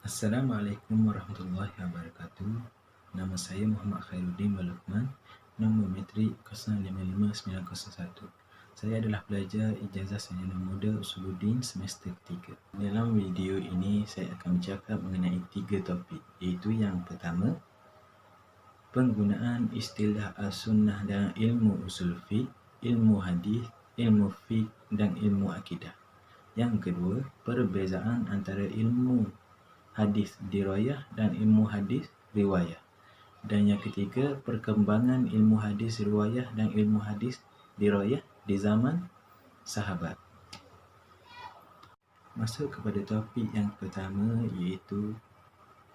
Assalamualaikum warahmatullahi wabarakatuh. Nama saya Muhammad Khairuddin Balukman, nombor metrik 055901. Saya adalah pelajar Ijazah Sarjana Muda Usuluddin semester ketiga. Dalam video ini saya akan bercakap mengenai 3 topik, iaitu yang pertama, penggunaan istilah As-Sunnah dalam ilmu usul fiqh, ilmu hadis, ilmu fiqh dan ilmu akidah. Yang kedua, perbezaan antara ilmu hadis dirayah dan ilmu hadis riwayah. Dan yang ketiga, perkembangan ilmu hadis riwayah dan ilmu hadis dirayah di zaman sahabat. Masuk kepada topik yang pertama, iaitu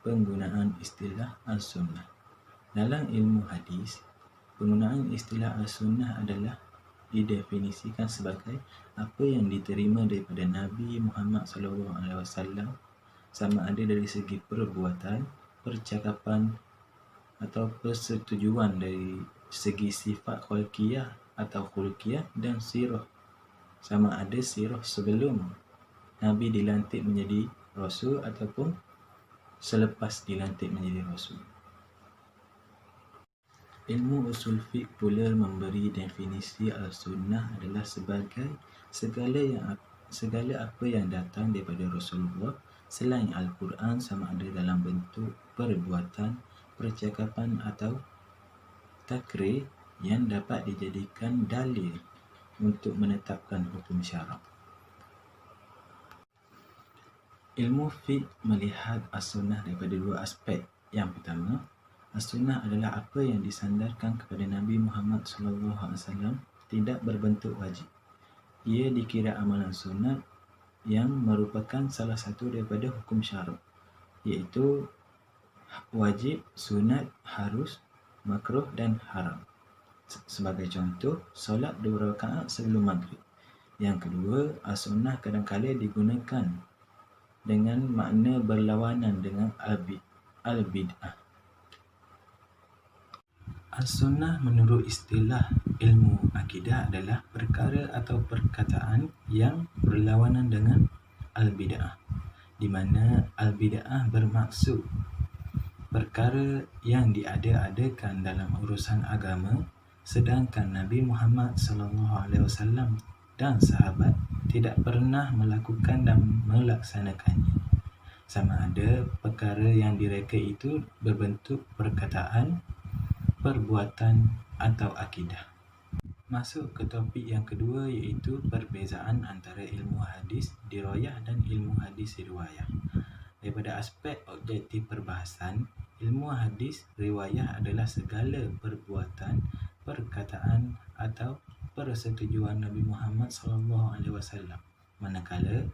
penggunaan istilah As-Sunnah. Dalam ilmu hadis, penggunaan istilah As-Sunnah adalah didefinisikan sebagai apa yang diterima daripada Nabi Muhammad SAW, sama ada dari segi perbuatan, percakapan atau persetujuan dari segi sifat khalqiyah atau khuluqiyah, dan sirah, sama ada sirah sebelum Nabi dilantik menjadi Rasul ataupun selepas dilantik menjadi Rasul. Ilmu usul fiqh pula memberi definisi Al-Sunnah adalah sebagai segala apa yang datang daripada Rasulullah selain Al-Quran, sama ada dalam bentuk perbuatan, percakapan atau takrir yang dapat dijadikan dalil untuk menetapkan hukum syarak. Ilmu fiqh melihat As-Sunnah daripada dua aspek. Yang pertama, As-Sunnah adalah apa yang disandarkan kepada Nabi Muhammad SAW tidak berbentuk wajib. Ia dikira amalan sunat yang merupakan salah satu daripada hukum syarak, iaitu wajib, sunat, harus, makruh dan haram. Sebagai contoh, solat 2 rakaat sebelum maghrib. Yang kedua, As-Sunnah kadang-kadang digunakan dengan makna berlawanan dengan al-bid'ah. As-Sunnah menurut istilah ilmu akidah adalah perkara atau perkataan yang berlawanan dengan al-bid'ah, di mana al-bid'ah bermaksud perkara yang diada-adakan dalam urusan agama, sedangkan Nabi Muhammad SAW dan sahabat tidak pernah melakukan dan melaksanakannya. Sama ada perkara yang direka itu berbentuk perkataan, perbuatan atau akidah. Masuk ke topik yang kedua, iaitu perbezaan antara ilmu hadis dirayah dan ilmu hadis riwayah. Daripada aspek objektif perbahasan, ilmu hadis riwayah adalah segala perbuatan, perkataan atau persetujuan Nabi Muhammad SAW. Manakala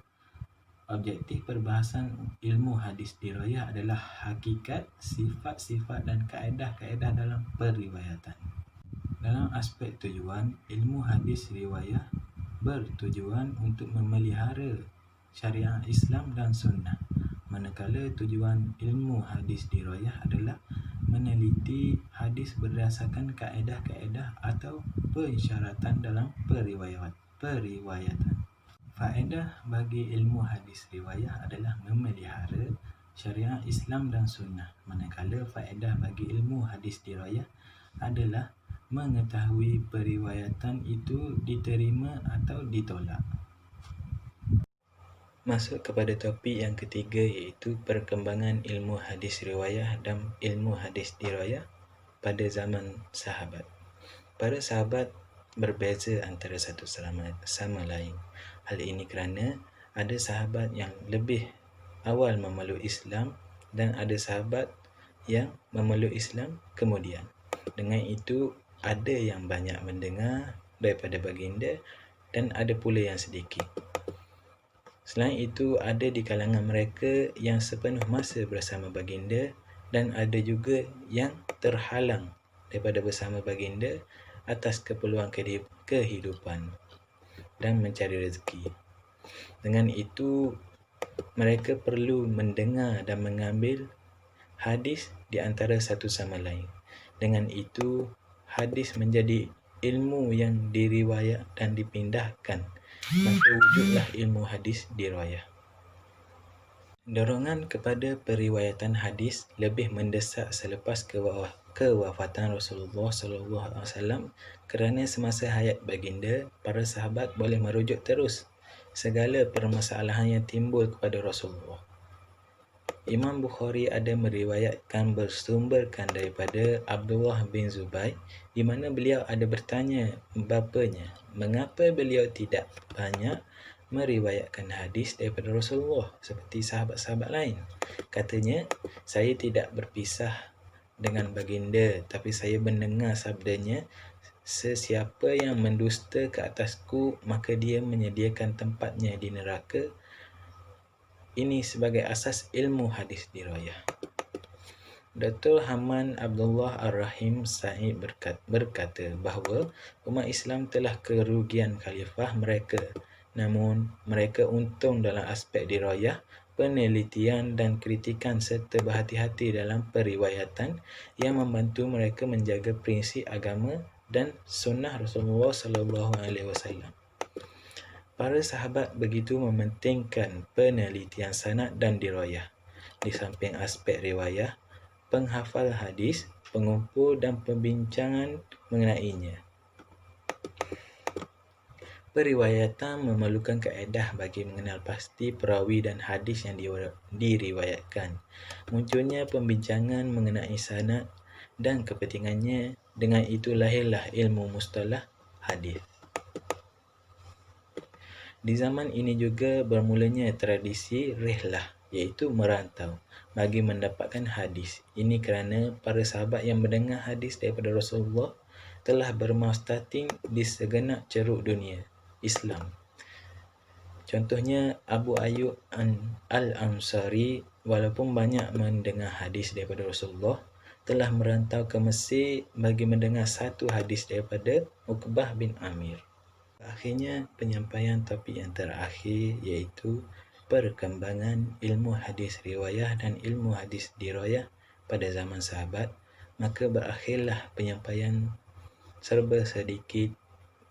objektif perbahasan ilmu hadis dirayah adalah hakikat, sifat-sifat dan kaedah-kaedah dalam periwayatan. Dalam aspek tujuan, ilmu hadis riwayah bertujuan untuk memelihara syariat Islam dan sunnah, manakala tujuan ilmu hadis dirayah adalah meneliti hadis berdasarkan kaedah-kaedah atau persyaratan dalam periwayatan. Faedah bagi ilmu hadis riwayah adalah memelihara syariat Islam dan sunnah, manakala faedah bagi ilmu hadis dirayah adalah mengetahui periwayatan itu diterima atau ditolak. Masuk kepada topik yang ketiga, iaitu perkembangan ilmu hadis riwayah dan ilmu hadis dirayah pada zaman sahabat. Para sahabat berbeza antara satu sama lain. Hal ini kerana ada sahabat yang lebih awal memeluk Islam dan ada sahabat yang memeluk Islam kemudian. Dengan itu, ada yang banyak mendengar daripada baginda dan ada pula yang sedikit. Selain itu, ada di kalangan mereka yang sepenuh masa bersama baginda dan ada juga yang terhalang daripada bersama baginda atas keperluan kehidupan dan mencari rezeki. Dengan itu, mereka perlu mendengar dan mengambil hadis di antara satu sama lain. Dengan itu, hadis menjadi ilmu yang diriwayat dan dipindahkan, maka wujudlah ilmu hadis diriwayah. Dorongan kepada periwayatan hadis lebih mendesak selepas kewafatan Rasulullah SAW kerana semasa hayat baginda, para sahabat boleh merujuk terus segala permasalahan yang timbul kepada Rasulullah. Imam Bukhari ada meriwayatkan bersumberkan daripada Abdullah bin Zubair di mana beliau ada bertanya bapanya, mengapa beliau tidak banyak meriwayatkan hadis daripada Rasulullah seperti sahabat-sahabat lain. Katanya, saya tidak berpisah dengan baginda, tapi saya mendengar sabdanya, sesiapa yang mendusta ke atasku, maka dia menyediakan tempatnya di neraka. Ini sebagai asas ilmu hadis dirayah. Dr. Haman Abdullah Ar-Rahim Sa'id berkata bahawa umat Islam telah kerugian khalifah mereka, namun mereka untung dalam aspek dirayah, penelitian dan kritikan serta berhati-hati dalam periwayatan yang membantu mereka menjaga prinsip agama dan sunnah Rasulullah SAW. Para sahabat begitu mementingkan penelitian sanad dan dirayah. Di samping aspek riwayah, penghafal hadis, pengumpul dan pembincangan mengenainya. Periwayatan memerlukan kaedah bagi mengenal pasti perawi dan hadis yang diriwayatkan. Munculnya pembincangan mengenai sanad dan kepentingannya, dengan itu lahirlah ilmu mustalah hadis. Di zaman ini juga bermulanya tradisi rihlah, iaitu merantau bagi mendapatkan hadis. Ini kerana para sahabat yang mendengar hadis daripada Rasulullah telah bermaustating di segenap ceruk dunia Islam. Contohnya Abu Ayyub Al-Ansari, walaupun banyak mendengar hadis daripada Rasulullah, telah merantau ke Mesir bagi mendengar satu hadis daripada Uqbah bin Amir. Akhirnya, penyampaian topik yang terakhir iaitu perkembangan ilmu hadis riwayah dan ilmu hadis dirayah pada zaman sahabat. Maka berakhirlah penyampaian serba sedikit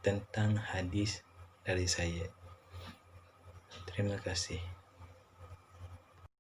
tentang hadis dari saya. Terima kasih.